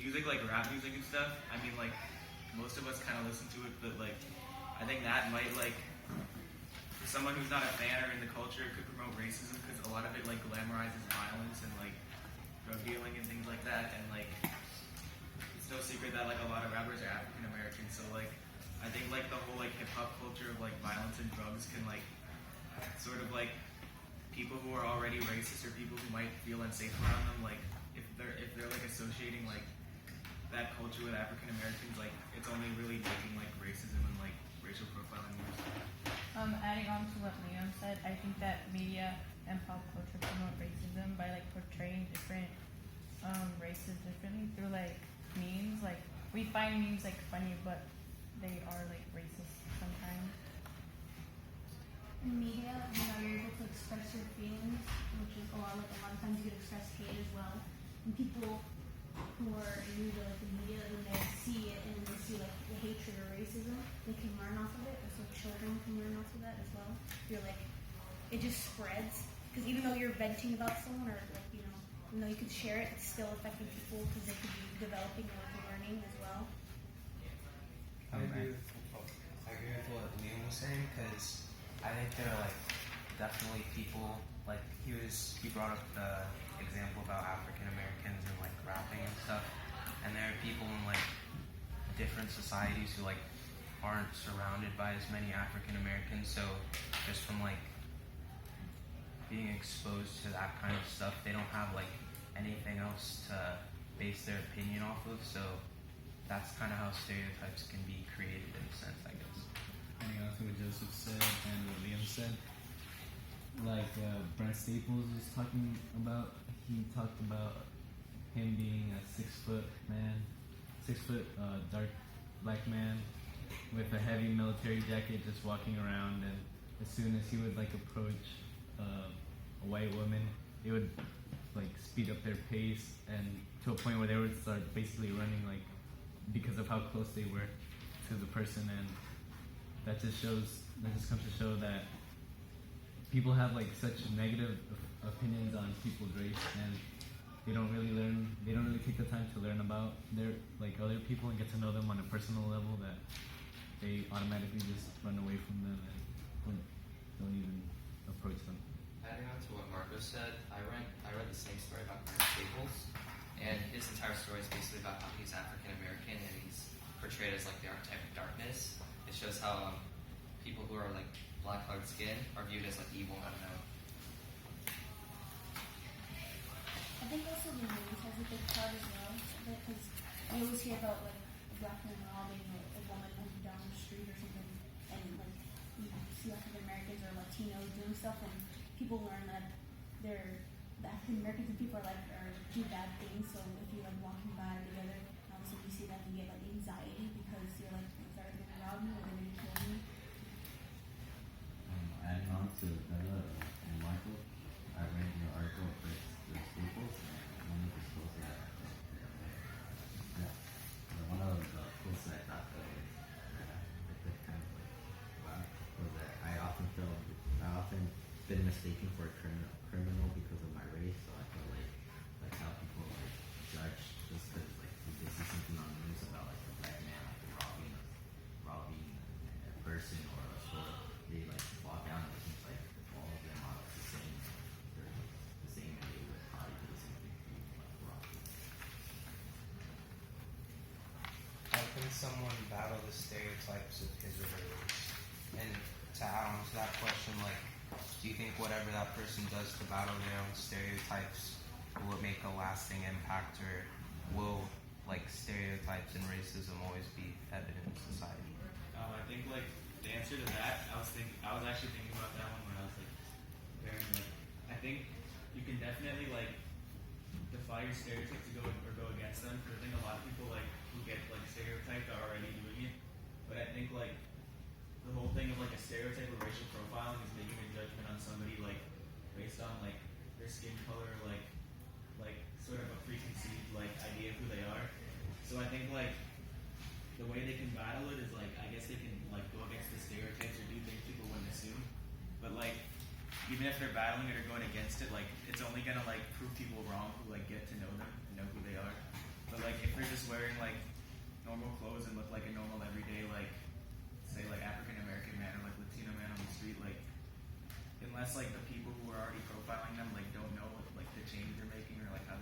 music, like rap music and stuff, I mean, like, most of us kind of listen to it, but, like, I think that might, like, for someone who's not a fan or in the culture, it could promote racism because a lot of it, like, glamorizes violence and, like, drug dealing and things like that, and, like, it's no secret that, like, a lot of rappers are African American, so, like, I think, like, the whole, like, hip-hop culture of, like, violence and drugs can, like, sort of, like, people who are already racist or people who might feel unsafe around them, like, if they're like associating like that culture with African Americans, like it's only really making like racism and like racial profiling worse. Adding on to what Liam said, I think that media and pop culture promote racism by like portraying different races differently through like memes. Like we find memes like funny, but they are like racist sometimes. In media, you're able to express your feelings, which is a lot of times you can express hate as well. And people who are new to like the media, when they see it and they see like the hatred or racism, they can learn off of it. So children can learn off of that as well. You're like, it just spreads because even though you're venting about someone or like even though you could share it, it's still affecting people because they could be developing or learning as well. I agree with what Liam was saying because I think there are like definitely people like he brought up the example about African Americans and like rapping and stuff, and there are people in like different societies who like aren't surrounded by as many African Americans, so just from like being exposed to that kind of stuff, they don't have like anything else to base their opinion off of, so that's kind of how stereotypes can be created in a sense, I guess. Adding on to what Joseph said and what Liam said, like Brent Staples was talking about, he talked about him being a 6 foot man, 6 foot dark black man with a heavy military jacket just walking around, and as soon as he would like approach a white woman, it would like speed up their pace and to a point where they would start basically running like because of how close they were to the person, and that just comes to show that people have like such negative opinions on people's race, and they don't really take the time to learn about their like other people and get to know them on a personal level, that they automatically just run away from them and don't even approach them. Adding on to what Marco said, I read the same story about Brent Staples, and his entire story is basically about how he's African American and he's portrayed as like the archetype of darkness. It shows how people who are like black-colored skin are viewed as like evil and unknown. I think also the news has a big part as well, because I always hear about like a black man robbing a woman down the street or something, and like you see African Americans or Latinos doing stuff, and people learn that the African Americans and people are do bad things. So if you're like walking by together, obviously you see that you get like anxiety because you're like, is that going to rob me or are they going to kill me? Adding on to Bella and Michael, I read your article with the Staples, and one of the quotes that one of the quotes that I thought that was kind of like wow was that I often been mistaken for a criminal because of my race, so I feel like how people like judge just because like they see something on the news about like a black man like robbing a person or a store, they like walk down and it seems like all of them are the same. They're the same, and they would probably do the same thing for you, like robbing. How can someone battle the stereotypes of his or her race? And to add on to that question, like, do you think whatever that person does to battle their own stereotypes will it make a lasting impact, or will like stereotypes and racism always be evident in society? I think like the answer to that, I was actually thinking about that one when I was like comparing, like I think you can definitely like defy your stereotypes to go against them, because I think a lot of people like who get like stereotyped are already doing it. But I think like the whole thing of like a stereotype of racial profiling is making a judgment on somebody like based on like their skin color, like sort of a preconceived like idea of who they are. So I think like the way they can battle it is like I guess they can like go against the stereotypes or do things people wouldn't assume. But like even if they're battling it or going against it, like it's only gonna like prove people wrong who like get to know them and know who they are. But like if they're just wearing like normal clothes and look like a normal everyday like say like African American man or like Latino man on the street, like unless like the people who are already profiling them like don't know like the change they're making or like how